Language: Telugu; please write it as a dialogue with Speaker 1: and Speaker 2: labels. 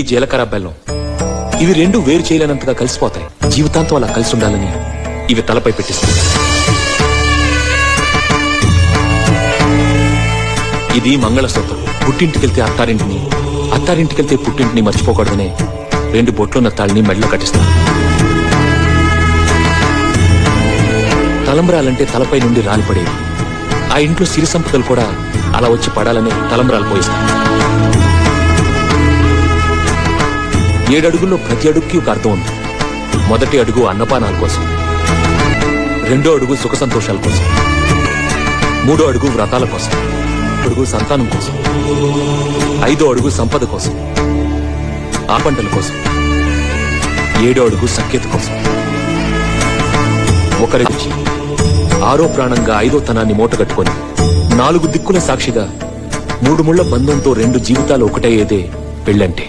Speaker 1: ఈ జీలకర్ర బెల్లం ఇవి రెండు వేరు చేయలేనంతగా కలిసిపోతాయి. జీవితాంతం అలా కలిసి ఉండాలని ఇవి తలపై పెట్టిస్తాయి. ఇది మంగళసూత్రం. పుట్టింటికెళ్తే అత్తారింటిని, అత్తారింటికెళ్తే పుట్టింటిని మర్చిపోకూడదనే రెండు బొట్లున్న తాళ్ళని మెడలో కట్టిస్తారు. తలంబ్రాలంటే తలపై నుండి రాలిపడేవి. ఆ ఇంట్లో సిరి సంపదలు కూడా అలా వచ్చి పడాలని తలంబ్రాలు పోయిస్తారు. 7 అడుగుల్లో ప్రతి అడుగుకి ఒక అర్థం ఉంది. మొదటి అడుగు అన్నపానాల కోసం, 2వ అడుగు సుఖ సంతోషాల కోసం, 3వ అడుగు వ్రతాల కోసం, అడుగు సంతానం కోసం, 5వ అడుగు సంపద కోసం, ఆ పంటల కోసం, 7వ అడుగు సఖ్యత కోసం. ఒకరికి 6వ ప్రాణంగా 5వ తనాన్ని మూటగట్టుకొని 4 దిక్కుల సాక్షిగా 3 ముళ్ల బంధంతో 2 జీవితాలు ఒకటయ్యేదే పెళ్ళంటే.